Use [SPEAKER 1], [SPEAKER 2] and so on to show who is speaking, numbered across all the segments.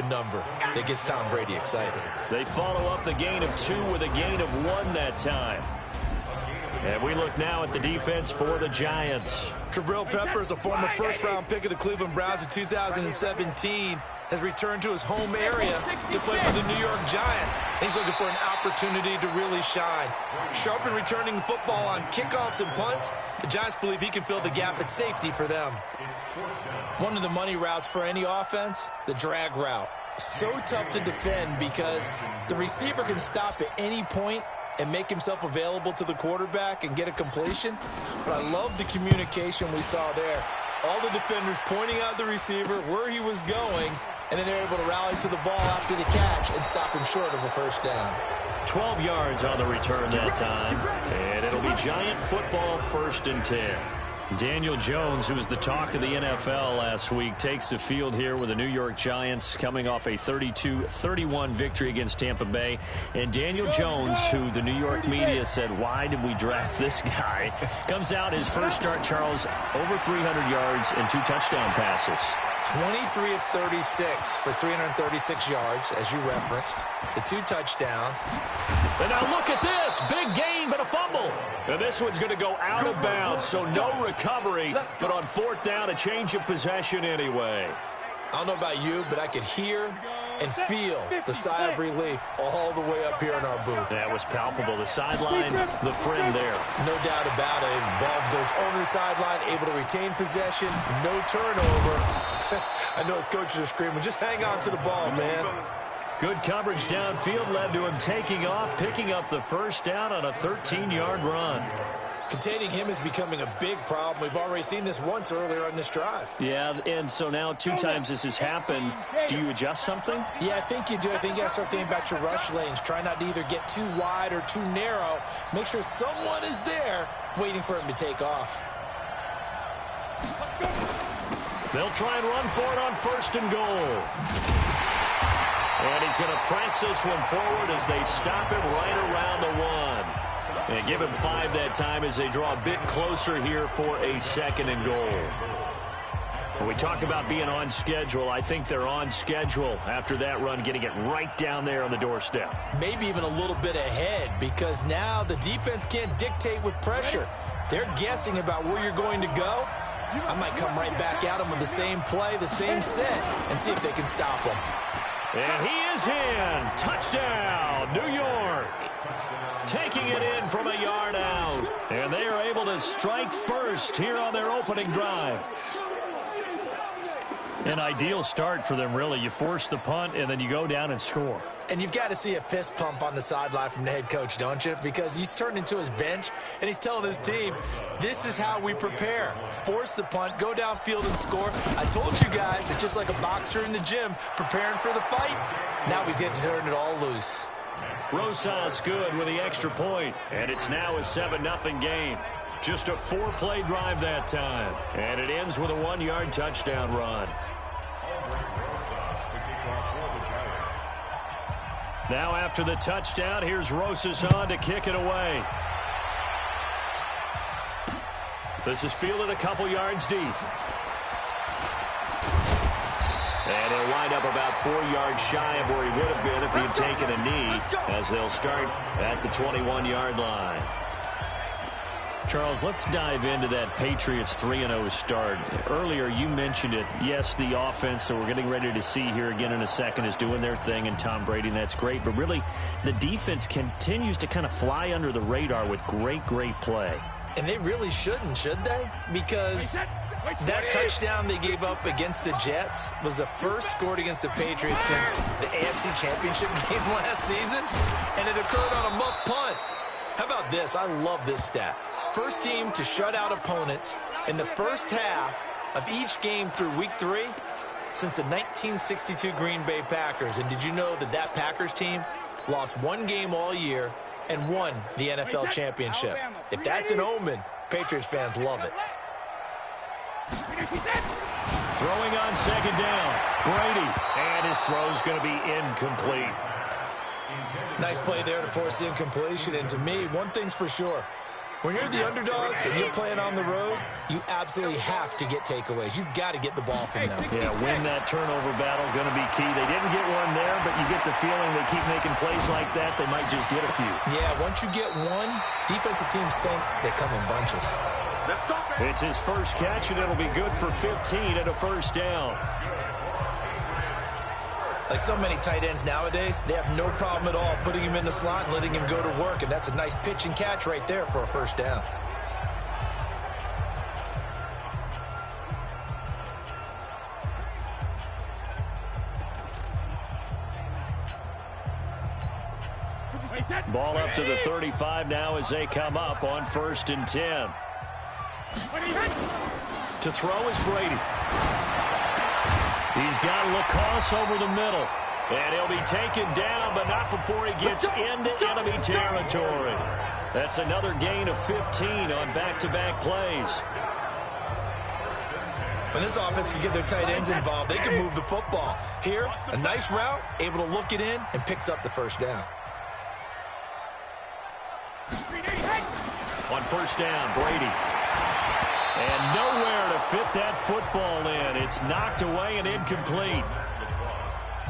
[SPEAKER 1] number that gets Tom Brady excited.
[SPEAKER 2] They follow up the gain of 2 with a gain of 1 that time. And we look now at the defense for the Giants.
[SPEAKER 1] Jabril Peppers, a former first-round pick of the Cleveland Browns in 2017, has returned to his home area to play for the New York Giants. He's looking for an opportunity to really shine. Sharp in returning football on kickoffs and punts. The Giants believe he can fill the gap at safety for them. One of the money routes for any offense, the drag route. So tough to defend because the receiver can stop at any point and make himself available to the quarterback and get a completion. But I love the communication we saw there. All the defenders pointing out the receiver, where he was going, and then they're able to rally to the ball after the catch and stop him short of a first down.
[SPEAKER 2] 12 yards on the return that time. And it'll be Giant football, 1st and 10. Daniel Jones, who was the talk of the NFL last week, takes the field here with the New York Giants coming off a 32-31 victory against Tampa Bay. And Daniel Jones, who the New York media said, why did we draft this guy, comes out his first start, Charles, over 300 yards and 2 touchdown passes.
[SPEAKER 1] 23 of 36 for 336 yards, as you referenced. The 2 touchdowns.
[SPEAKER 2] And now look at this. Big gain, but a fumble. And this one's going to go out of bounds, so no recovery. But on 4th down, a change of possession anyway.
[SPEAKER 1] I don't know about you, but I could hear and feel the sigh of relief all the way up here in our booth.
[SPEAKER 2] That was palpable. The sideline, the friend there.
[SPEAKER 1] No doubt about it. Ball goes over the sideline, able to retain possession, no turnover. I know his coaches are screaming, just hang on to the ball, man.
[SPEAKER 2] Good coverage downfield led to him taking off, picking up the first down on a 13-yard run.
[SPEAKER 1] Containing him is becoming a big problem. We've already seen this once earlier on this drive.
[SPEAKER 2] Yeah, and so now 2 times this has happened. Do you adjust something?
[SPEAKER 1] Yeah, I think you do. I think you got to start thinking about your rush lanes. Try not to either get too wide or too narrow. Make sure someone is there waiting for him to take off.
[SPEAKER 2] They'll try and run for it on 1st and goal. And he's going to press this one forward as they stop him right around the 1. And give him 5 that time as they draw a bit closer here for a 2nd and goal. When we talk about being on schedule, I think they're on schedule after that run, getting it right down there on the doorstep.
[SPEAKER 1] Maybe even a little bit ahead, because now the defense can't dictate with pressure. They're guessing about where you're going to go. I might come right back at them with the same play, the same set, and see if they can stop them.
[SPEAKER 2] And he is in. Touchdown, New York. Taking it in from a yard out. And they are able to strike first here on their opening drive. An ideal start for them, really. You force the punt, and then you go down and score.
[SPEAKER 1] And you've got to see a fist pump on the sideline from the head coach, don't you? Because he's turned into his bench, and he's telling his team, this is how we prepare. Force the punt, go downfield and score. I told you guys, it's just like a boxer in the gym preparing for the fight. Now we get to turn it all loose.
[SPEAKER 2] Rosas good with the extra point, and it's now a 7-0 game. Just a 4-play drive that time, and it ends with a 1-yard touchdown run. Now after the touchdown, here's Rosas on to kick it away. This is fielded a couple yards deep. And he'll wind up about 4 yards shy of where he would have been if he had taken a knee, as they'll start at the 21-yard line. Charles, let's dive into that Patriots 3-0 start. Earlier, you mentioned it. Yes, the offense that we're getting ready to see here again in a second is doing their thing, and Tom Brady, and that's great. But really, the defense continues to kind of fly under the radar with great play.
[SPEAKER 1] And they really shouldn't, should they? Because that touchdown they gave up against the Jets was the first scored against the Patriots since the AFC Championship game last season, and it occurred on a muff punt. How about this? I love this stat. First team to shut out opponents in the first half of each game through week 3 since the 1962 Green Bay Packers. And did you know that that Packers team lost 1 game all year and won the NFL championship? If that's an omen, Patriots fans love it.
[SPEAKER 2] Throwing on 2nd down, Brady, and his throw's going to be incomplete.
[SPEAKER 1] Nice play there to force the incompletion. And to me, one thing's for sure. When you're the underdogs and you're playing on the road, you absolutely have to get takeaways. You've got to get the ball from them.
[SPEAKER 2] Yeah, win that turnover battle, going to be key. They didn't get one there, but you get the feeling they keep making plays like that, they might just get a few.
[SPEAKER 1] Yeah, once you get one, defensive teams think they come in bunches.
[SPEAKER 2] It's his first catch, and it'll be good for 15 and a first down.
[SPEAKER 1] Like so many tight ends nowadays, they have no problem at all putting him in the slot and letting him go to work, and that's a nice pitch and catch right there for a first down.
[SPEAKER 2] Ball up to the 35 now as they come up on 1st and 10. To throw is Brady. He's got Lacoste over the middle. And he'll be taken down, but not before he gets into enemy territory. That's another gain of 15 on back-to-back plays.
[SPEAKER 1] When this offense can get their tight ends involved, they can move the football. Here, a nice route, able to look it in, and picks up the first down.
[SPEAKER 2] On 1st down, Brady. And nowhere to fit that football in. It's knocked away and incomplete.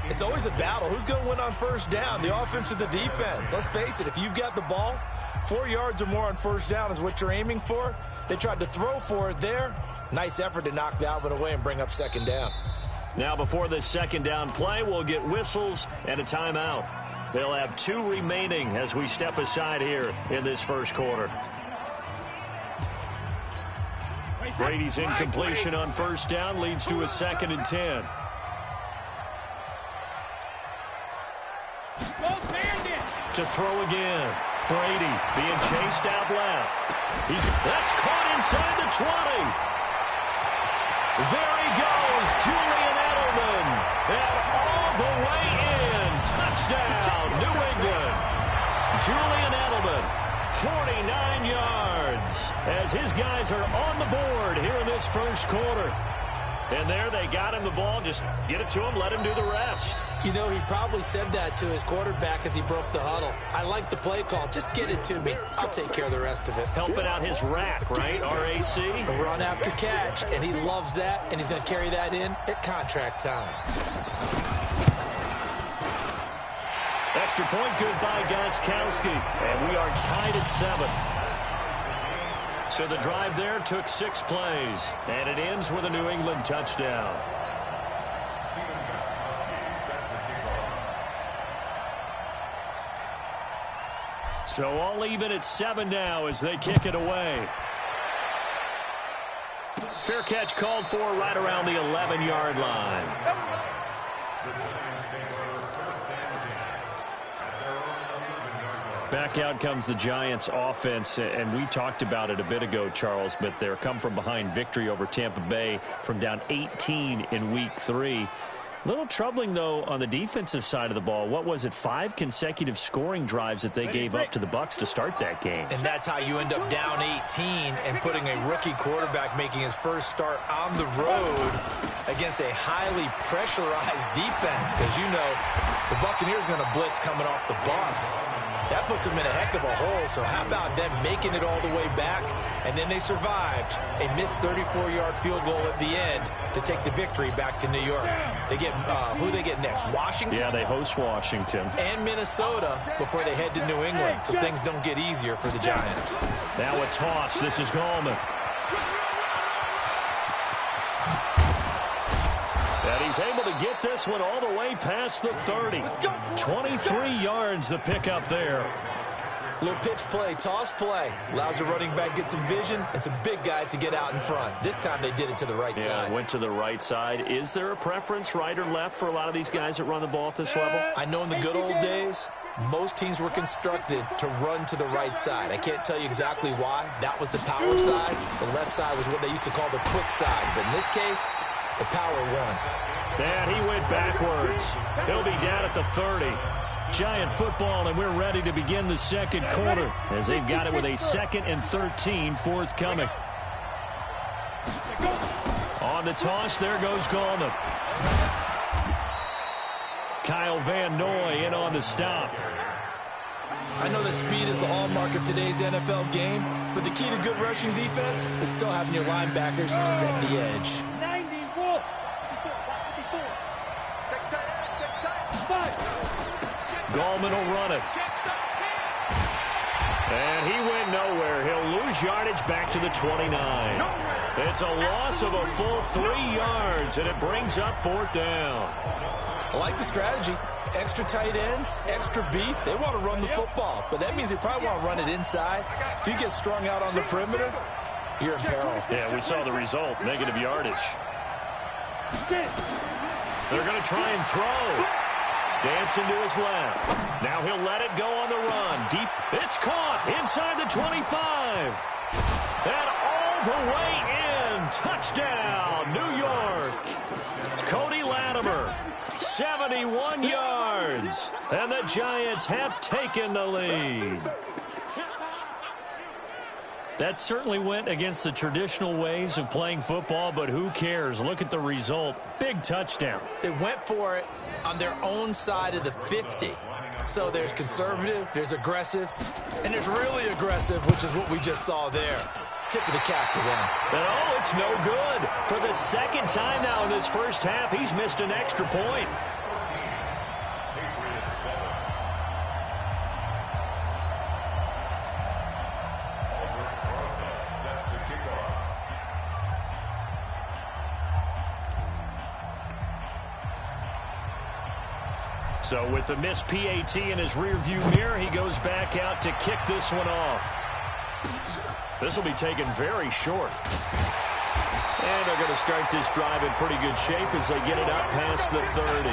[SPEAKER 1] It's always a battle. Who's going to win on 1st down, the offense or the defense? Let's face it, if you've got the ball, 4 yards or more on 1st down is what you're aiming for. They tried to throw for it there. Nice effort to knock that one away and bring up 2nd down.
[SPEAKER 2] Now before this 2nd down play, we'll get whistles and a timeout. They'll have 2 remaining as we step aside here in this first quarter. Brady's incompletion on 1st down leads to a 2nd and 10. To throw again. Brady being chased out left. That's caught inside the 20. There he goes, Julian Edelman. And all the way in. Touchdown, New England. Julian Edelman, 49 yards. As his guys are on the board here in this first quarter. And there they got him the ball. Just get it to him, let him do the rest.
[SPEAKER 1] You know, he probably said that to his quarterback as he broke the huddle. I like the play call. Just get it to me. I'll take care of the rest of it.
[SPEAKER 2] Helping out his rack, right? RAC.
[SPEAKER 1] Run after catch, and he loves that, and he's going to carry that in at contract time.
[SPEAKER 2] Extra point good by Gostkowski. And we are tied at 7. So the drive there took 6 plays. And it ends with a New England touchdown. So all even at 7 now as they kick it away. Fair catch called for right around the 11-yard line. Back out comes the Giants offense, and we talked about it a bit ago, Charles, but their come-from-behind victory over Tampa Bay from down 18 in Week 3. A little troubling, though, on the defensive side of the ball. What was it, 5 consecutive scoring drives that they gave up to the Bucs to start that game?
[SPEAKER 1] And that's how you end up down 18 and putting a rookie quarterback making his first start on the road against a highly pressurized defense. Because, you know, the Buccaneers going to blitz coming off the bus. That puts them in a heck of a hole. So how about them making it all the way back? And then they survived a missed 34-yard field goal at the end to take the victory back to New York. They get who they get next? Washington?
[SPEAKER 2] Yeah, they host Washington.
[SPEAKER 1] And Minnesota before they head to New England. So things don't get easier for the Giants.
[SPEAKER 2] Now a toss. This is Gallman. And he's able to get this one all the way past the 30. 23 yards the pickup there.
[SPEAKER 1] Little pitch play, toss play. Allows the running back to get some vision and some big guys to get out in front. This time they did it to the right side.
[SPEAKER 2] Yeah, went to the right side. Is there a preference, right or left, for a lot of these guys that run the ball at this level?
[SPEAKER 1] I know in the good old days, most teams were constructed to run to the right side. I can't tell you exactly why. That was the power side. The left side was what they used to call the quick side. But in this case, the power won.
[SPEAKER 2] And he went backwards. He'll be down at the 30. Giant football, and we're ready to begin the second quarter as they've got it with a 2nd and 13 forthcoming. On the toss, there goes Gallman. Kyle Van Noy in on the stop.
[SPEAKER 1] I know that speed is the hallmark of today's NFL game, But the key to good rushing defense is still having your linebackers set the edge.
[SPEAKER 2] Gallman will run it. And he went nowhere. He'll lose yardage back to the 29. It's a loss of a full 3 yards, and it brings up 4th down.
[SPEAKER 1] I like the strategy. Extra tight ends, extra beef. They want to run the football, but that means they probably want to run it inside. If you get strung out on the perimeter, you're in peril.
[SPEAKER 2] Yeah, we saw the result, negative yardage. They're going to try and throw. Dancing to his left. Now he'll let it go on the run. Deep. It's caught inside the 25. And all the way in. Touchdown, New York. Cody Latimer, 71 yards. And the Giants have taken the lead. That certainly went against the traditional ways of playing football, but who cares? Look at the result. Big touchdown.
[SPEAKER 1] They went for it on their own side of the 50. So there's conservative, there's aggressive, and there's really aggressive, which is what we just saw there. Tip of the cap to them.
[SPEAKER 2] And oh, it's no good. For the second time now in this first half, he's missed an extra point. So with the missed PAT in his rearview mirror, he goes back out to kick this one off. This will be taken very short. And they're going to start this drive in pretty good shape as they get it up past the 30.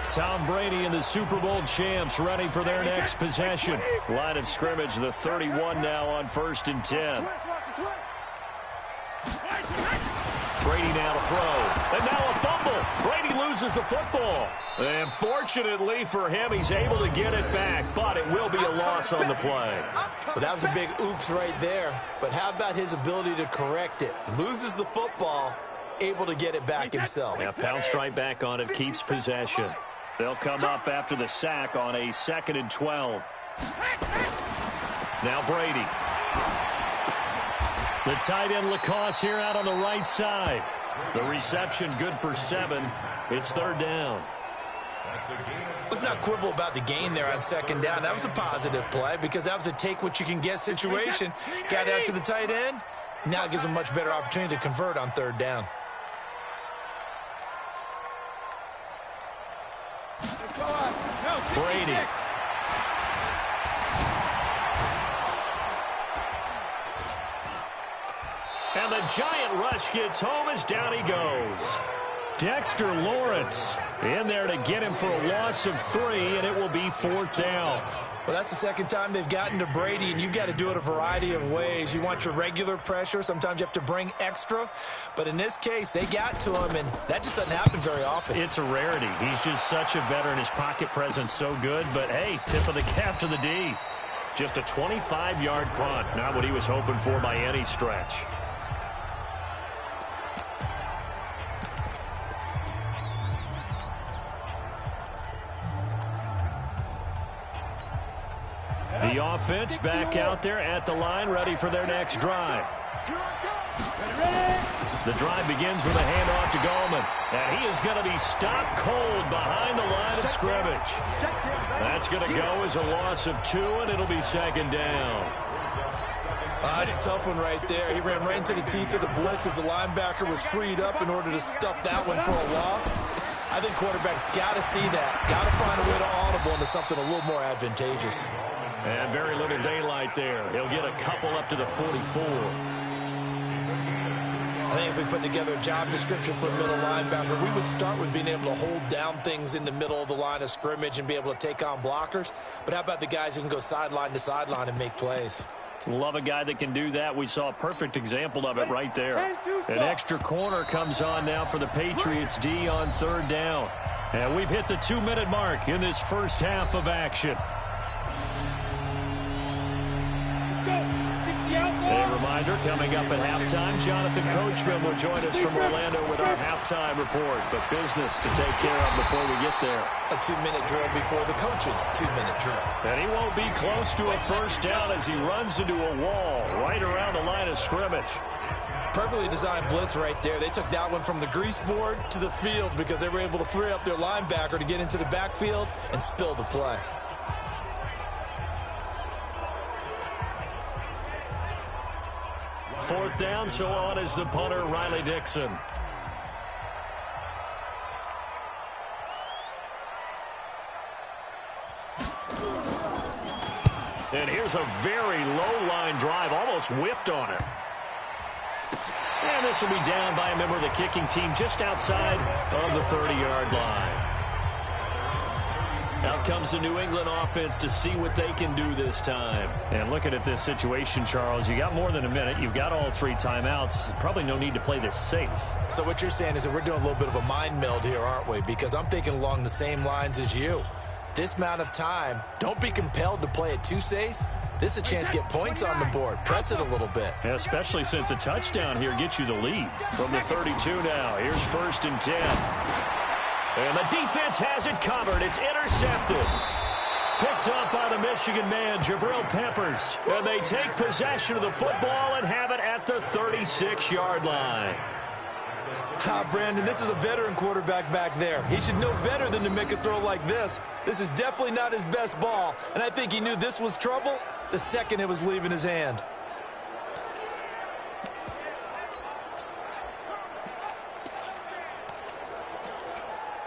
[SPEAKER 2] Tom Brady and the Super Bowl champs ready for their next possession. Line of scrimmage, the 31 now on 1st and 10. Brady now to throw. And now a fumble. Brady loses the football. And fortunately for him, he's able to get it back. But it will be a loss on the play.
[SPEAKER 1] Well, that was a big oops right there. But how about his ability to correct it? Loses the football, able to get it back himself.
[SPEAKER 2] Yeah, pounced right back on it, keeps possession. They'll come up after the sack on a 2nd and 12. Now Brady. The tight end Lacoste here out on the right side. The reception good for 7. It's 3rd down.
[SPEAKER 1] Let's not quibble about the gain there on 2nd down. That was a positive play because that was a take-what-you-can-get situation. Got out to the tight end. Now it gives him a much better opportunity to convert on 3rd down.
[SPEAKER 2] Brady. And the giant rush gets home as down he goes. Dexter Lawrence in there to get him for a loss of 3, and it will be 4th down.
[SPEAKER 1] Well, that's the second time they've gotten to Brady, and you've got to do it a variety of ways. You want your regular pressure. Sometimes you have to bring extra. But in this case, they got to him, and that just doesn't happen very often.
[SPEAKER 2] It's a rarity. He's just such a veteran. His pocket presence so good. But, hey, tip of the cap to the D. Just a 25-yard punt. Not what he was hoping for by any stretch. The offense back out there at the line, ready for their next drive. The drive begins with a handoff to Gallman. And he is going to be stopped cold behind the line of scrimmage. That's going to go as a loss of 2, and it'll be 2nd down.
[SPEAKER 1] That's a tough one right there. He ran right into the teeth of the blitz as the linebacker was freed up in order to stuff that one for a loss. I think quarterbacks got to see that. Got to find a way to audible into something a little more advantageous.
[SPEAKER 2] And very little daylight there. He'll get a couple up to the 44.
[SPEAKER 1] I think if we put together a job description for a middle linebacker, we would start with being able to hold down things in the middle of the line of scrimmage and be able to take on blockers. But how about the guys who can go sideline to sideline and make plays?
[SPEAKER 2] Love a guy that can do that. We saw a perfect example of it right there. An extra corner comes on now for the Patriots D on 3rd down. And we've hit the 2-minute mark in this first half of action. And it reminds calendar. Coming up at halftime, Jonathan Coachman will join us from Orlando with our halftime report. But business to take care of before we get there.
[SPEAKER 1] A 2-minute drill before the coach's 2-minute drill.
[SPEAKER 2] And he won't be close to a first down as he runs into a wall right around the line of scrimmage.
[SPEAKER 1] Perfectly designed blitz right there. They took that one from the grease board to the field because they were able to free up their linebacker to get into the backfield and spill the play.
[SPEAKER 2] Fourth down, so on is the punter, Riley Dixon. And here's a very low line drive, almost whiffed on it. And this will be down by a member of the kicking team just outside of the 30-yard line. Out comes the New England offense to see what they can do this time. And looking at this situation, Charles, you got more than a minute. You've got all 3 timeouts. Probably no need to play this safe.
[SPEAKER 1] So what you're saying is that we're doing a little bit of a mind meld here, aren't we? Because I'm thinking along the same lines as you. This amount of time, don't be compelled to play it too safe. This is a chance to get points on the board. Press it a little bit.
[SPEAKER 2] Yeah, especially since a touchdown here gets you the lead. From the 32 now, here's 1st and 10. And the defense has it covered. It's intercepted. Picked up by the Michigan man, Jabril Peppers. And they take possession of the football and have it at the 36-yard line.
[SPEAKER 1] Brandon, this is a veteran quarterback back there. He should know better than to make a throw like this. This is definitely not his best ball, and I think he knew this was trouble the second it was leaving his hand.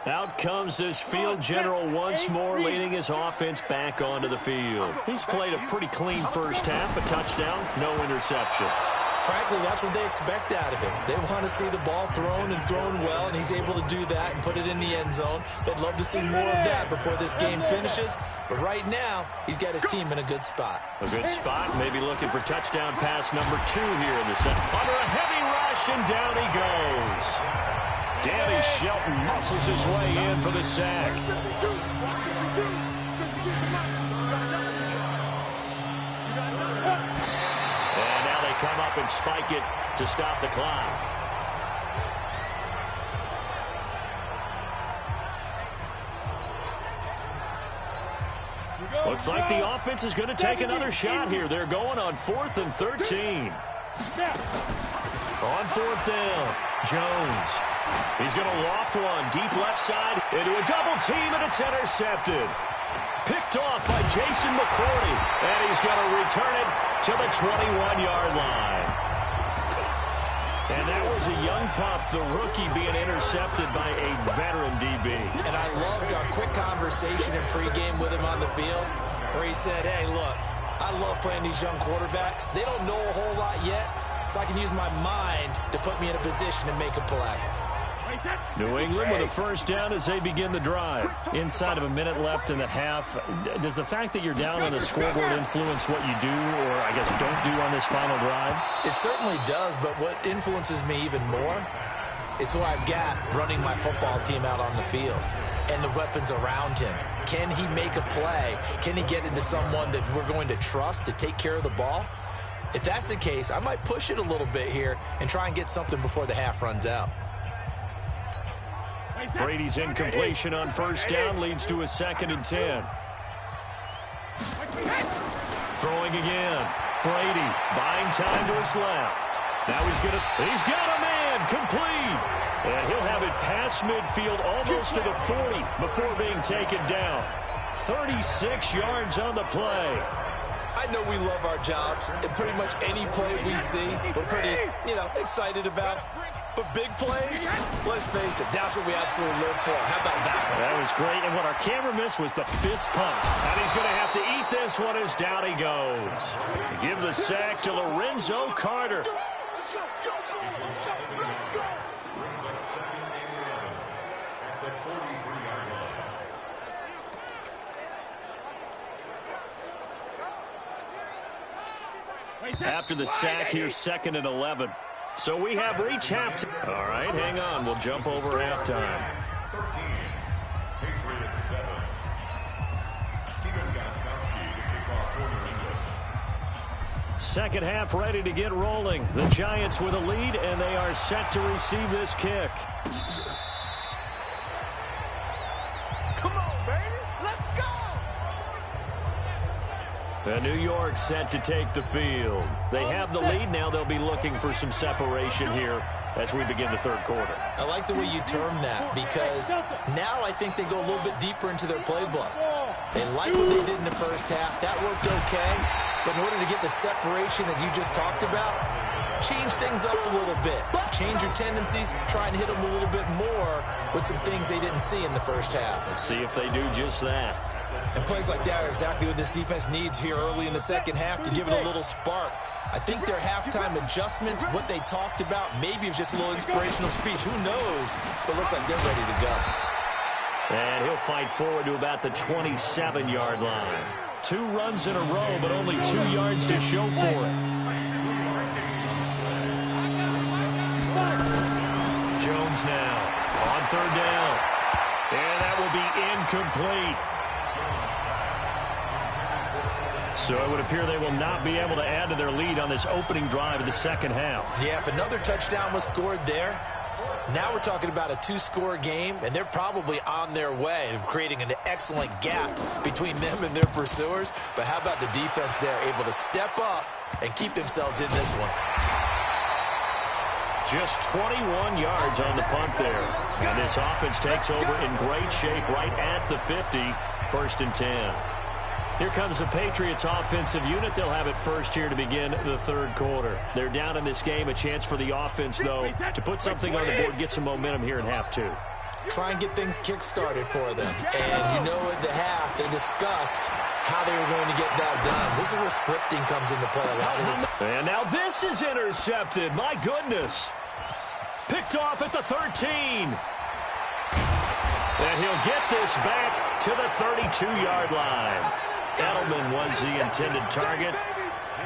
[SPEAKER 2] Out comes this field general once more, leading his offense back onto the field. He's played a pretty clean first half, a touchdown, no interceptions.
[SPEAKER 1] Frankly, that's what they expect out of him. They want to see the ball thrown and thrown well, and he's able to do that and put it in the end zone. They'd love to see more of that before this game finishes. But right now, he's got his team in a good spot.
[SPEAKER 2] A good spot, maybe looking for touchdown pass number 2 here in the second. Under a heavy rush, and down he goes. Danny Shelton muscles his way in for the sack. Come up and spike it to stop the clock. Looks like the offense is going to take another shot here. They're going on 4th and 13. On 4th down, Jones. He's going to loft one deep left side into a double team, and it's intercepted. Picked off by Jason McCourty, and he's going to return it to the 21-yard line. And that was a young pup, the rookie, being intercepted by a veteran DB.
[SPEAKER 1] And I loved our quick conversation in pregame with him on the field where he said, hey, look, I love playing these young quarterbacks. They don't know a whole lot yet, so I can use my mind to put me in a position to make a play.
[SPEAKER 2] New England with a first down as they begin the drive. Inside of a minute left in the half, does the fact that you're down on the scoreboard influence what you do, or I guess don't do on this final drive?
[SPEAKER 1] It certainly does, but what influences me even more is who I've got running my football team out on the field and the weapons around him. Can he make a play? Can he get into someone that we're going to trust to take care of the ball? If that's the case, I might push it a little bit here and try and get something before the half runs out.
[SPEAKER 2] Brady's incompletion on first down leads to a 2nd and 10. Throwing again. Brady buying time to his left. Now he's got a man complete. And he'll have it past midfield almost to the 40 before being taken down. 36 yards on the play.
[SPEAKER 1] I know we love our jobs, and pretty much any play we see, we're pretty, excited about. But big plays, let's face it, that's what we absolutely live for. How about that?
[SPEAKER 2] That was great, and what our camera missed was the fist pump. And he's going to have to eat this one as down he goes. Give the sack to Lorenzo Carter. After the sack, here's 2nd and 11. So we have reached halftime. All right, hang on. We'll jump over halftime.
[SPEAKER 3] 13, Patriots 7. Stephen Gostkowski to kick off for New England.
[SPEAKER 2] Second half ready to get rolling. The Giants with a lead, and they are set to receive this kick.
[SPEAKER 4] Come on, baby. Let's go.
[SPEAKER 2] And New York set to take the field. They have the lead. Now they'll be looking for some separation here as we begin the third quarter.
[SPEAKER 1] I like the way you term that, because now I think they go a little bit deeper into their playbook. They like what they did in the first half. That worked okay. But in order to get the separation that you just talked about, change things up a little bit. Change your tendencies. Try and hit them a little bit more with some things they didn't see in the first half.
[SPEAKER 2] Let's see if they do just that.
[SPEAKER 1] And plays like that are exactly what this defense needs here early in the second half to give it a little spark. I think their halftime adjustment, what they talked about, maybe it was just a little inspirational speech. Who knows? But it looks like they're ready to go.
[SPEAKER 2] And he'll fight forward to about the 27-yard line. 2 runs in a row, but only 2 yards to show for it. Jones now on third down. And that will be incomplete. So it would appear they will not be able to add to their lead on this opening drive of the second half.
[SPEAKER 1] Yeah, if another touchdown was scored there, now we're talking about a 2-score game, and they're probably on their way of creating an excellent gap between them and their pursuers. But how about the defense there, able to step up and keep themselves in this one?
[SPEAKER 2] Just 21 yards on the punt there. And this offense takes over in great shape right at the 50, 1st and 10. Here comes the Patriots offensive unit. They'll have it first here to begin the third quarter. They're down in this game. A chance for the offense, though, to put something on the board, get some momentum here in half 2.
[SPEAKER 1] Try and get things kick-started for them. And you know at the half, they discussed how they were going to get that done. This is where scripting comes into play a lot of the time.
[SPEAKER 2] And now this is intercepted. My goodness. Picked off at the 13. And he'll get this back to the 32-yard line. Edelman was the intended target.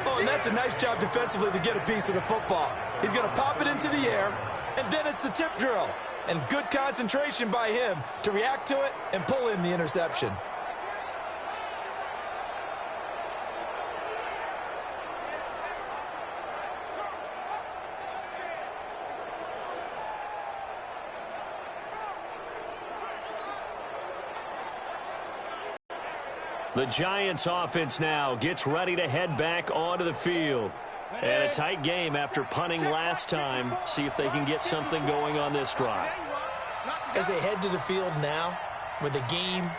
[SPEAKER 1] Oh, and that's a nice job defensively to get a piece of the football. He's going to pop it into the air, and then it's the tip drill. And good concentration by him to react to it and pull in the interception.
[SPEAKER 2] The Giants offense now gets ready to head back onto the field. And a tight game after punting last time. See if they can get something going on this drive.
[SPEAKER 1] As they head to the field now, with the game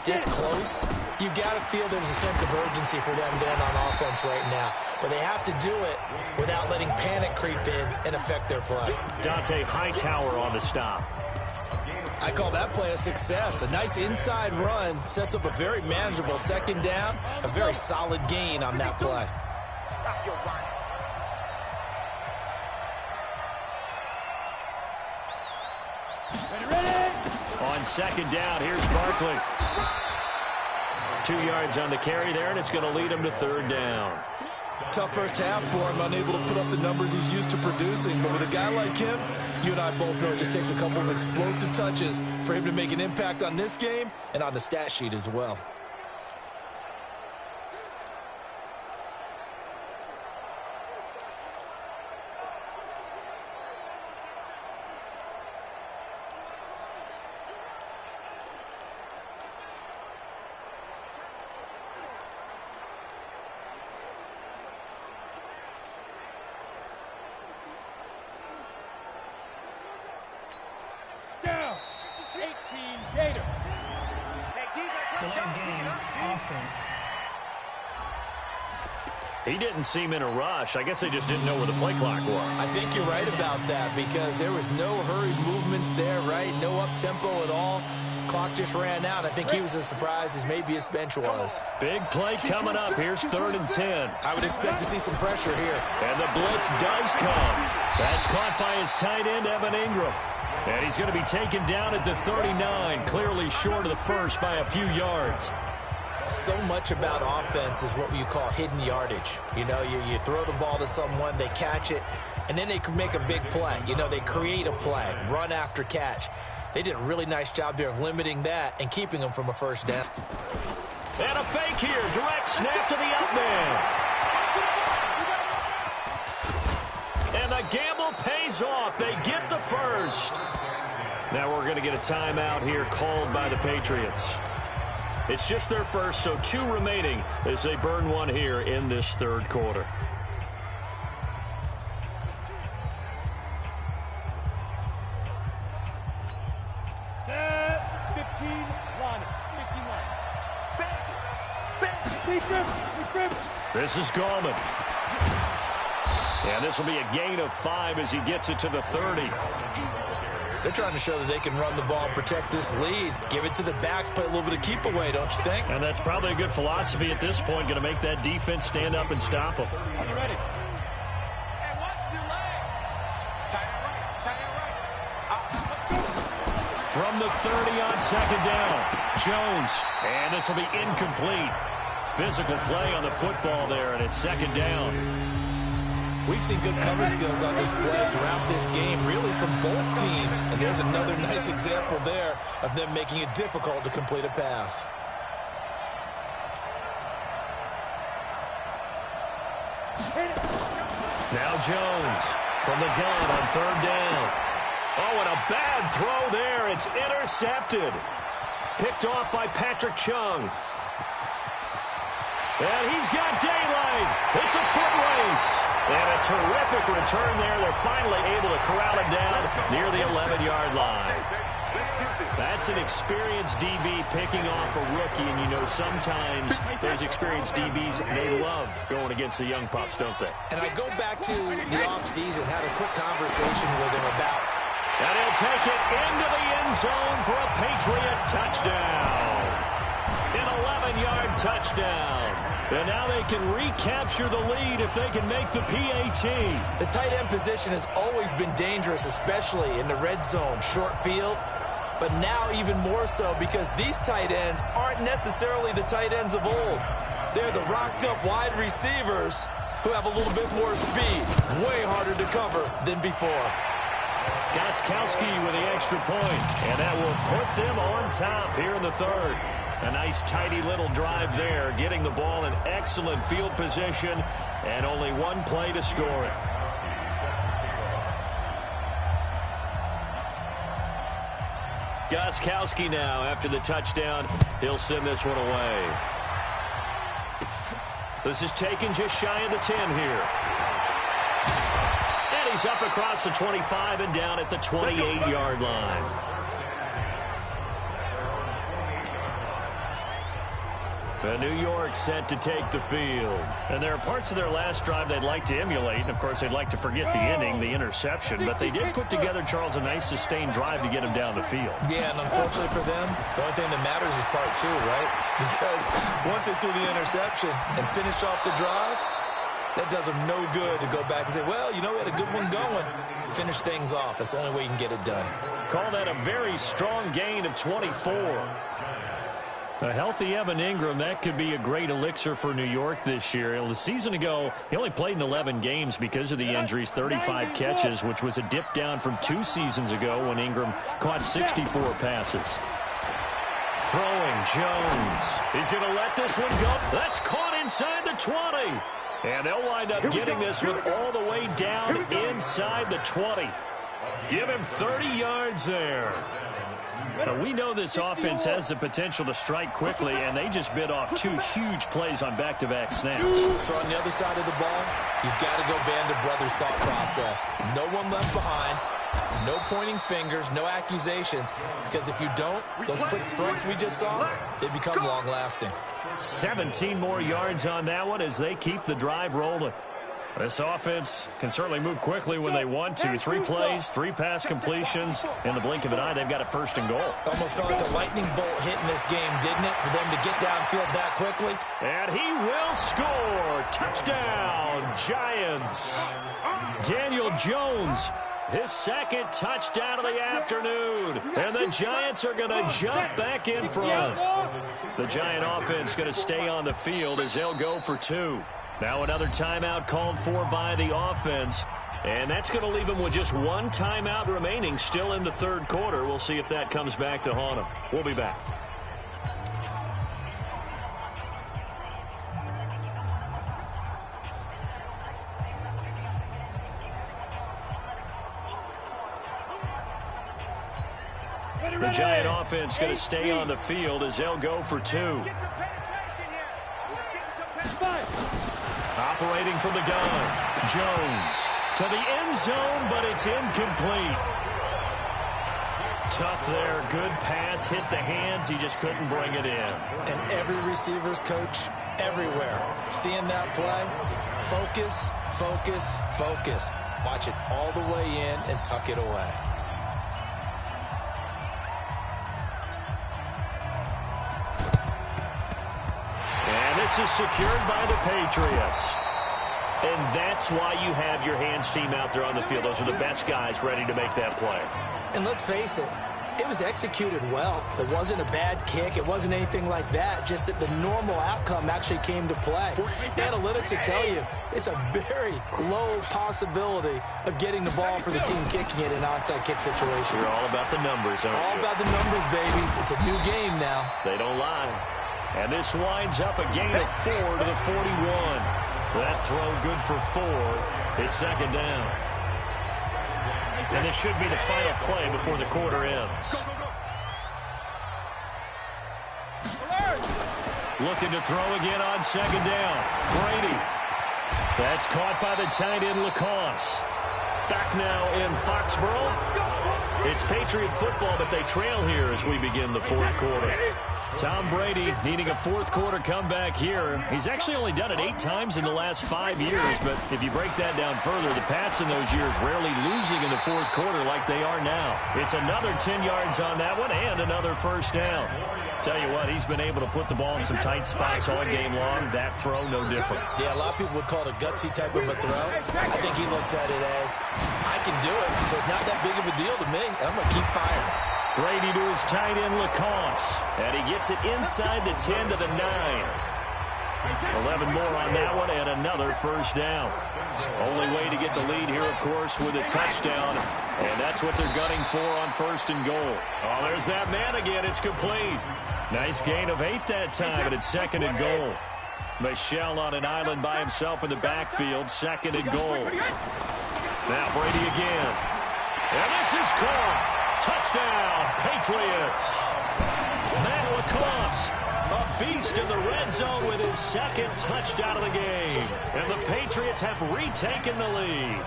[SPEAKER 1] this close, you've got to feel there's a sense of urgency for them going on offense right now. But they have to do it without letting panic creep in and affect their play.
[SPEAKER 2] Dante Hightower on the stop.
[SPEAKER 1] I call that play a success. A nice inside run sets up a very manageable second down, a very solid gain on that play.
[SPEAKER 4] Stop your running.
[SPEAKER 2] On second down, here's Barkley. 2 yards on the carry there, and it's going to lead him to third down.
[SPEAKER 1] Tough first half for him, unable to put up the numbers he's used to producing. But with a guy like him, you and I both know it just takes a couple of explosive touches for him to make an impact on this game and on the stat sheet as well.
[SPEAKER 2] He didn't seem in a rush. I guess they just didn't know where the play clock was.
[SPEAKER 1] I think you're right about that because there was no hurried movements there, right? No up-tempo at all. Clock just ran out. I think he was as surprised as maybe his bench was.
[SPEAKER 2] Big play coming up. Here's 3rd and 10.
[SPEAKER 1] I would expect to see some pressure here.
[SPEAKER 2] And the blitz does come. That's caught by his tight end, Evan Ingram. And he's going to be taken down at the 39, clearly short of the first by a few yards.
[SPEAKER 1] So much about offense is what you call hidden yardage. You know, you throw the ball to someone, they catch it, and then they can make a big play. You know, they create a play, run after catch. They did a really nice job there of limiting that and keeping them from a first down.
[SPEAKER 2] And a fake here. Direct snap to the up man. is off. They get the first. Now we're going to get a timeout here called by the Patriots. It's just their first, so 2 remaining as they burn one here in this third quarter. This is Gallman. And this will be a gain of 5 as he gets it to the 30.
[SPEAKER 1] They're trying to show that they can run the ball, protect this lead, give it to the backs, play a little bit of keep away, don't you think?
[SPEAKER 2] And that's probably a good philosophy at this point, going to make that defense stand up and stop them.
[SPEAKER 4] Are you ready? Hey, watch your leg. Tight end right. Tight end right.
[SPEAKER 2] From the 30 on second down, Jones. And this will be incomplete. Physical play on the football there, and it's second down.
[SPEAKER 1] We've seen good cover skills on display throughout this game, really from both teams. And there's another nice example there of them making it difficult to complete a pass.
[SPEAKER 2] Now Jones from the gun on third down. Oh, and a bad throw there. It's intercepted. Picked off by Patrick Chung. And he's got daylight. It's a foot race. And a terrific return there. They're finally able to corral him down near the 11-yard line. That's an experienced DB picking off a rookie. And, you know, sometimes those experienced DBs, they love going against the young pups, don't they?
[SPEAKER 1] And I go back to the offseason, had a quick conversation with him about.
[SPEAKER 2] And he'll take it into the end zone for a Patriot touchdown. An 11-yard touchdown. And now they can recapture the lead if they can make the PAT.
[SPEAKER 1] The tight end position has always been dangerous, especially in the red zone, short field. But now even more so because these tight ends aren't necessarily the tight ends of old. They're the rocked-up wide receivers who have a little bit more speed. Way harder to cover than before.
[SPEAKER 2] Gostkowski with the extra point, and that will put them on top here in the third. A nice, tidy little drive there, getting the ball in excellent field position, and only one play to score it. Gostkowski now, after the touchdown, he'll send this one away. This is taken just shy of the 10 here. And he's up across the 25 and down at the 28-yard line. New York set to take the field. And there are parts of their last drive they'd like to emulate. And, of course, they'd like to forget the ending, the interception. But they did put together, Charles, a nice sustained drive to get him down the field.
[SPEAKER 1] Yeah, and unfortunately for them, the only thing that matters is part 2, right? Because once they threw the interception and finished off the drive, that does them no good to go back and say, well, you know, we had a good one going. Finish things off. That's the only way you can get it done.
[SPEAKER 2] Call that a very strong gain of 24. A healthy Evan Ingram, that could be a great elixir for New York this year. The season ago, he only played in 11 games because of the injuries, 35 catches, which was a dip down from 2 seasons ago when Ingram caught 64 passes. Throwing, Jones. He's going to let this one go. That's caught inside the 20. And they'll wind up getting this one all the way down inside the 20. Give him 30 yards there. But we know this offense has the potential to strike quickly, and they just bit off 2 huge plays on back-to-back snaps.
[SPEAKER 1] So on the other side of the ball, you've got to go Band of Brothers thought process. No one left behind, no pointing fingers, no accusations, because if you don't, those quick strikes we just saw, they become long-lasting.
[SPEAKER 2] 17 more yards on that one as they keep the drive rolling. This offense can certainly move quickly when they want to. 3 plays, 3 pass completions. In the blink of an eye, they've got a first and goal.
[SPEAKER 1] Almost felt like a lightning bolt hit in this game, didn't it, for them to get downfield that quickly?
[SPEAKER 2] And he will score. Touchdown, Giants. Daniel Jones, his second touchdown of the afternoon. And the Giants are going to jump back in front. The Giant offense going to stay on the field as they'll go for 2. Now another timeout called for by the offense. And that's going to leave them with just 1 timeout remaining still in the third quarter. We'll see if that comes back to haunt them. We'll be back. The Giant offense going to stay on the field as they'll go for 2. Operating from the gun, Jones to the end zone, but it's incomplete. Tough there. Good pass. Hit the hands. He just couldn't bring it in.
[SPEAKER 1] And every receiver's coach everywhere. Seeing that play, focus, focus, focus. Watch it all the way in and tuck it away.
[SPEAKER 2] And this is secured by the Patriots. And that's why you have your hands team out there on the field. Those are the best guys ready to make that play.
[SPEAKER 1] And let's face it, it was executed well. It wasn't a bad kick. It wasn't anything like that. Just that the normal outcome actually came to play. Analytics will tell you it's a very low possibility of getting the ball for the team kicking it in an onside kick situation.
[SPEAKER 2] You're all about the numbers, aren't you?
[SPEAKER 1] All about the numbers, baby. It's a new game now.
[SPEAKER 2] They don't lie. And this winds up a gain of 4 to the 41. That throw good for 4. It's second down. And this should be the final play before the quarter ends. Looking to throw again on second down. Brady. That's caught by the tight end Lacoste. Back now in Foxborough. It's Patriot football, but they trail here as we begin the fourth quarter. Tom Brady needing a fourth quarter comeback here. He's actually only done it 8 times in the last 5 years, but if you break that down further, the Pats in those years rarely losing in the fourth quarter like they are now. It's another 10 yards on that one and another first down. Tell you what, he's been able to put the ball in some tight spots all game long. That throw, no different.
[SPEAKER 1] Yeah, a lot of people would call it a gutsy type of a throw. I think he looks at it as, I can do it, so it's not that big of a deal to me, and I'm going to keep firing.
[SPEAKER 2] Brady to his tight end Lacoste, and he gets it inside the 10 to the 9. 11 more on that one and another first down. Only way to get the lead here, of course, with a touchdown, and that's what they're gunning for on first and goal. Oh, there's that man again. It's complete. Nice gain of 8 that time, and it's second and goal. Michel on an island by himself in the backfield, second and goal. Now Brady again. And this is caught. Touchdown, Patriots. Matt Lacoste, a beast in the red zone with his second touchdown of the game. And the Patriots have retaken the lead.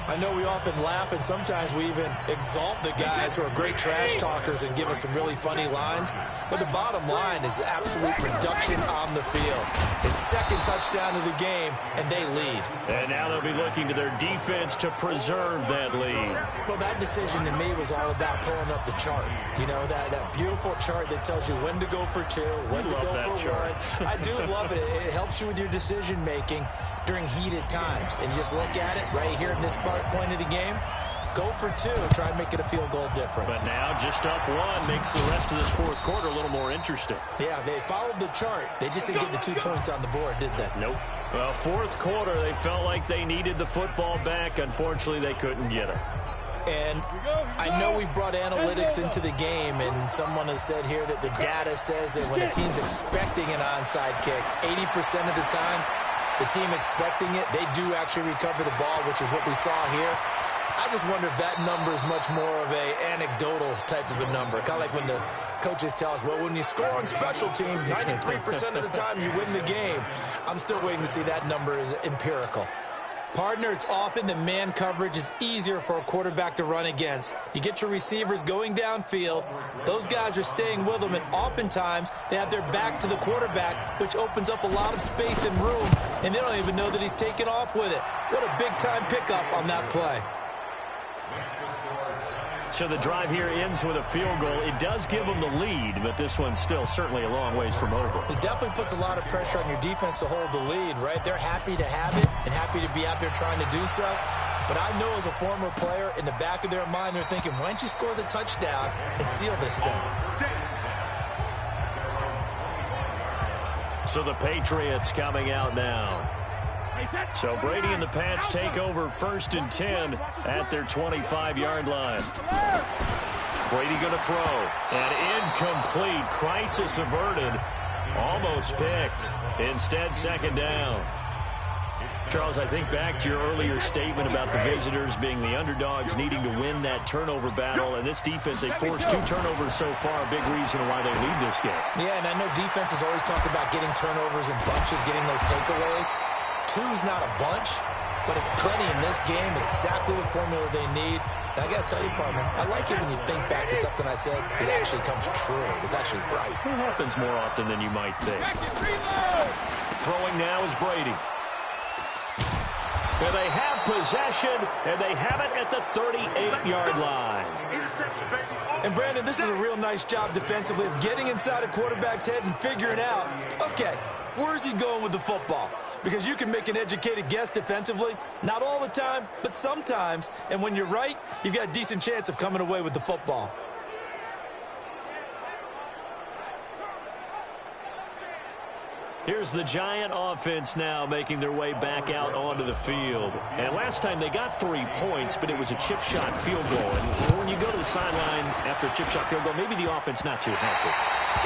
[SPEAKER 1] I know we often laugh, and sometimes we even exalt the guys who are great trash talkers and give us some really funny lines. But the bottom line is absolute production on the field. His second touchdown of the game, and they lead.
[SPEAKER 2] And now they'll be looking to their defense to preserve that lead.
[SPEAKER 1] Well, that decision to me was all about pulling up the chart. You know, that beautiful chart that tells you when to go for 2, when to go for 1. I do love it. It helps you with your decision-making during heated times. And you just look at it right here in this point of the game. Go for 2. Try and make it a field goal difference.
[SPEAKER 2] But now just up 1 makes the rest of this fourth quarter a little more interesting.
[SPEAKER 1] Yeah, they followed the chart. They just didn't get the 2 points on the board, did they?
[SPEAKER 2] Nope. Well, fourth quarter, they felt like they needed the football back. Unfortunately, they couldn't get it.
[SPEAKER 1] And I know we brought analytics into the game, and someone has said here that the data says that when a team's expecting an onside kick, 80% of the time, the team expecting it, they do actually recover the ball, which is what we saw here. I just wonder if that number is much more of a anecdotal type of a number. Kind of like when the coaches tell us, well, when you score on special teams, 93% of the time you win the game. I'm still waiting to see that number is empirical. Partner, it's often that man coverage is easier for a quarterback to run against. You get your receivers going downfield. Those guys are staying with them, and oftentimes they have their back to the quarterback, which opens up a lot of space and room, and they don't even know that he's taken off with it. What a big-time pickup on that play.
[SPEAKER 2] So the drive here ends with a field goal. It does give them the lead, but this one's still certainly a long ways from over.
[SPEAKER 1] It definitely puts a lot of pressure on your defense to hold the lead, right? They're happy to have it and happy to be out there trying to do so. But I know as a former player, in the back of their mind, they're thinking, why don't you score the touchdown and seal this thing?
[SPEAKER 2] So the Patriots coming out now. So Brady and the Pats take over first and 10 at their 25-yard line. Brady going to throw. And incomplete. Crisis averted. Almost picked. Instead, second down. Charles, I think back to your earlier statement about the visitors being the underdogs, needing to win that turnover battle. And this defense, they forced 2 turnovers so far, a big reason why they lead this game.
[SPEAKER 1] Yeah, and I know defenses always talk about getting turnovers in bunches, getting those takeaways. 2's not a bunch, but it's plenty in this game, exactly the formula they need. And I got to tell you, partner, I like it when you think back to something I said. It actually comes true. It's actually right.
[SPEAKER 2] It happens more often than you might think. Throwing now is Brady. And they have possession, and they have it at the 38-yard line.
[SPEAKER 1] And, Brandon, this is a real nice job defensively of getting inside a quarterback's head and figuring out, okay, where's he going with the football? Because you can make an educated guess defensively. Not all the time, but sometimes. And when you're right, you've got a decent chance of coming away with the football.
[SPEAKER 2] Here's the Giant offense now making their way back out onto the field. And last time they got 3 points, but it was a chip shot field goal. And when you go to the sideline after a chip shot field goal, maybe the offense not too happy.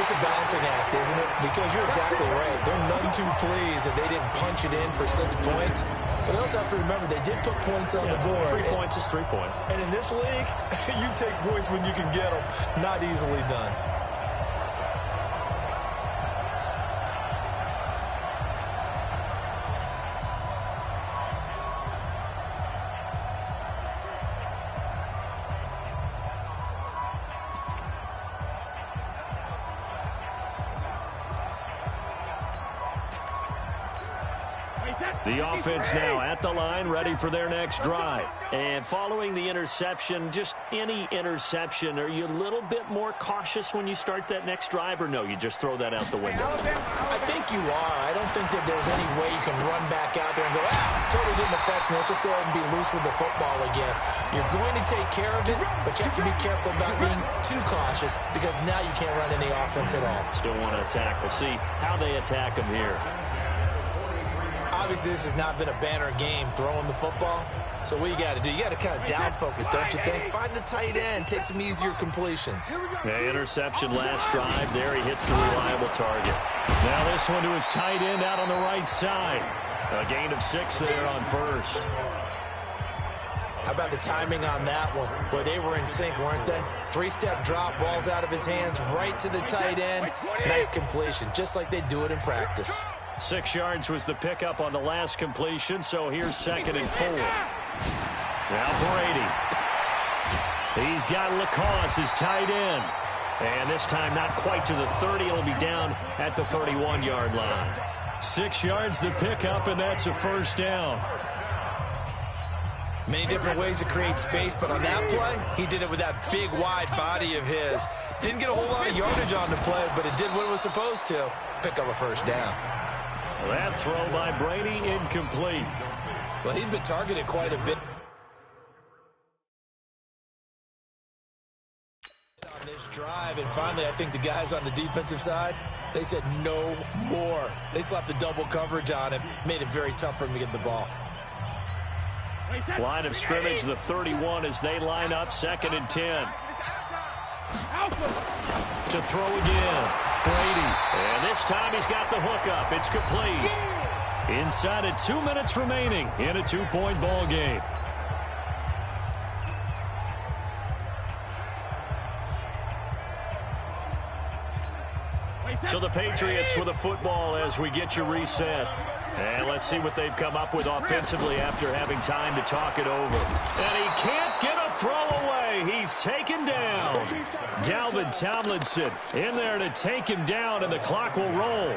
[SPEAKER 1] It's a balancing act, isn't it? Because you're exactly right. They're none too pleased that they didn't punch it in for 6 points. But they also have to remember they did put points on the board.
[SPEAKER 2] 3 points is 3 points.
[SPEAKER 1] And in this league, you take points when you can get them. Not easily done.
[SPEAKER 2] The offense now at the line, ready for their next drive. And following the interception, just any interception, are you a little bit more cautious when you start that next drive, or no, you just throw that out the window?
[SPEAKER 1] I think you are. I don't think that there's any way you can run back out there and go, totally didn't affect me. Let's just go ahead and be loose with the football again. You're going to take care of it, but you have to be careful about being too cautious because now you can't run any offense at all.
[SPEAKER 2] Still want to attack. We'll see how they attack them here.
[SPEAKER 1] Obviously, this has not been a banner game throwing the football. So what you got to do, you got to kind of down focus, don't you think? Find the tight end, take some easier completions.
[SPEAKER 2] Yeah, interception last drive. There he hits the reliable target. Now this one to his tight end out on the right side. A gain of 6 there on first.
[SPEAKER 1] How about the timing on that one? Boy, they were in sync, weren't they? 3-step drop, balls out of his hands, right to the tight end. Nice completion, just like they do it in practice.
[SPEAKER 2] 6 yards was the pickup on the last completion, so here's 2nd and 4. Now Brady. He's got Lacoste, his tight end. And this time not quite to the 30. It'll be down at the 31-yard line. 6 yards the pickup, and that's a first down.
[SPEAKER 1] Many different ways to create space, but on that play, he did it with that big, wide body of his. Didn't get a whole lot of yardage on the play, but it did what it was supposed to. Pick up a first down.
[SPEAKER 2] That throw by Brady incomplete.
[SPEAKER 1] Well, he'd been targeted quite a bit on this drive, and finally I think the guys on the defensive side, they said no more. They slapped the double coverage on him, made it very tough for him to get the ball.
[SPEAKER 2] Line of scrimmage, the 31 as they line up, 2nd and 10. To throw again, Brady. And this time he's got the hook up. It's complete. Inside of 2 minutes remaining in a 2-point ball game. So the Patriots with a football as we get you reset. And let's see what they've come up with offensively after having time to talk it over. And he can't get a throw away. He's taken down. Dalvin Tomlinson in there to take him down, and the clock will roll.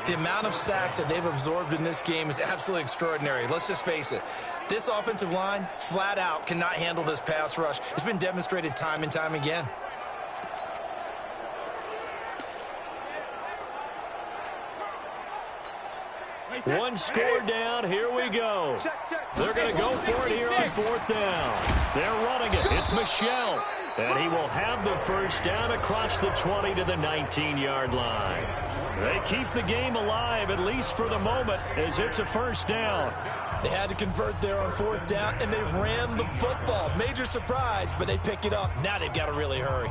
[SPEAKER 1] The amount of sacks that they've absorbed in this game is absolutely extraordinary. Let's just face it. This offensive line, flat out, cannot handle this pass rush. It's been demonstrated time and time again.
[SPEAKER 2] One score down. Here we go. They're going to go for it here on 4th down. They're running it. It's Michel. And he will have the first down across the 20 to the 19-yard line. They keep the game alive, at least for the moment, as it's a first down.
[SPEAKER 1] They had to convert there on 4th down, and they ran the football. Major surprise, but they pick it up. Now they've got to really hurry.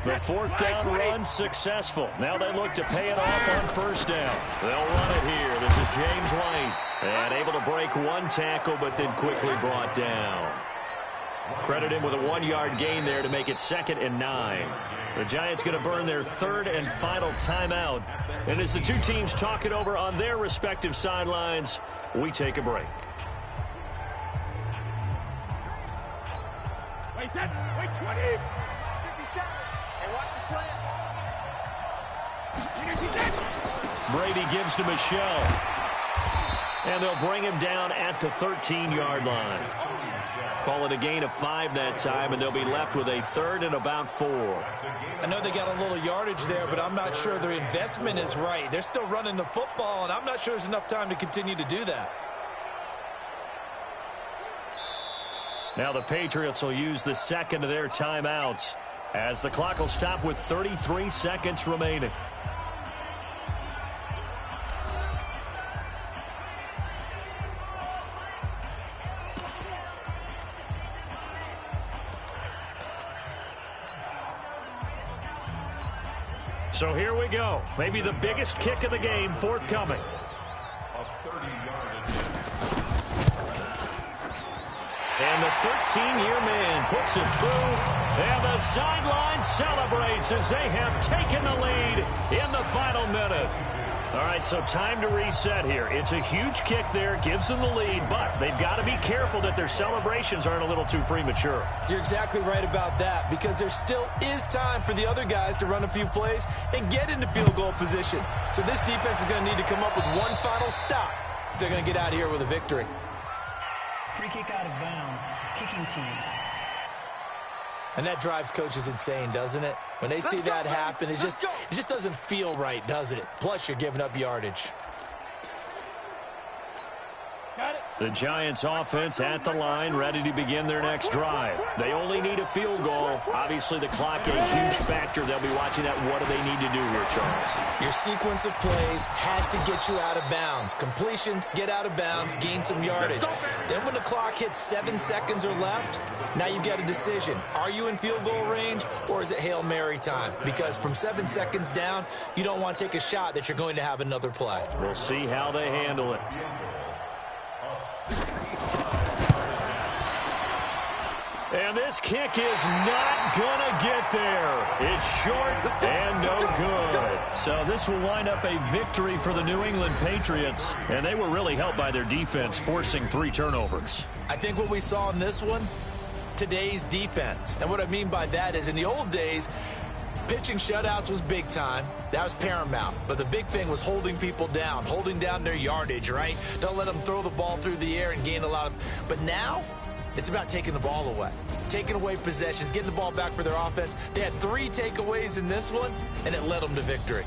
[SPEAKER 2] The fourth down run successful. Now they look to pay it off on first down. They'll run it here. This is James White. And able to break one tackle, but then quickly brought down. Credit him with a 1-yard gain there to make it 2nd and 9. The Giants going to burn their 3rd and final timeout. And as the two teams talk it over on their respective sidelines, we take a break.
[SPEAKER 4] Wait 20. 57. Hey, watch the slant.
[SPEAKER 2] Brady gives to Michel. And they'll bring him down at the 13-yard line. Call it a gain of 5 that time, and they'll be left with a 3rd and about 4.
[SPEAKER 1] I know they got a little yardage there, but I'm not sure their investment is right. They're still running the football, and I'm not sure there's enough time to continue to do that.
[SPEAKER 2] Now the Patriots will use the second of their timeouts as the clock will stop with 33 seconds remaining. So here we go. Maybe the biggest kick of the game forthcoming. And the 13-year man puts it through. And the sideline celebrates as they have taken the lead in the final minute. All right, so time to reset here. It's a huge kick there, gives them the lead, but they've got to be careful that their celebrations aren't a little too premature.
[SPEAKER 1] You're exactly right about that, because there still is time for the other guys to run a few plays and get into field goal position. So this defense is going to need to come up with one final stop if they're going to get out of here with a victory.
[SPEAKER 5] Free kick out of bounds. Kicking team.
[SPEAKER 1] And that drives coaches insane, doesn't it? When they see that happen, it just doesn't feel right, does it? Plus, you're giving up yardage.
[SPEAKER 2] The Giants offense at the line, ready to begin their next drive. They only need a field goal. Obviously, the clock a huge factor. They'll be watching that. What do they need to do here, Charles?
[SPEAKER 1] Your sequence of plays has to get you out of bounds. Completions, get out of bounds, gain some yardage. Then when the clock hits 7 seconds or left, now you get a decision. Are you in field goal range, or is it Hail Mary time? Because from 7 seconds down, you don't want to take a shot that you're going to have another play.
[SPEAKER 2] We'll see how they handle it. And this kick is not going to get there. It's short and no good. So this will wind up a victory for the New England Patriots. And they were really helped by their defense, forcing 3 turnovers.
[SPEAKER 1] I think what we saw in this one, today's defense. And what I mean by that is in the old days, pitching shutouts was big time. That was paramount. But the big thing was holding people down, holding down their yardage, right? Don't let them throw the ball through the air and gain a lot of... But now, it's about taking the ball away, taking away possessions, getting the ball back for their offense. They had 3 takeaways in this one, and it led them to victory.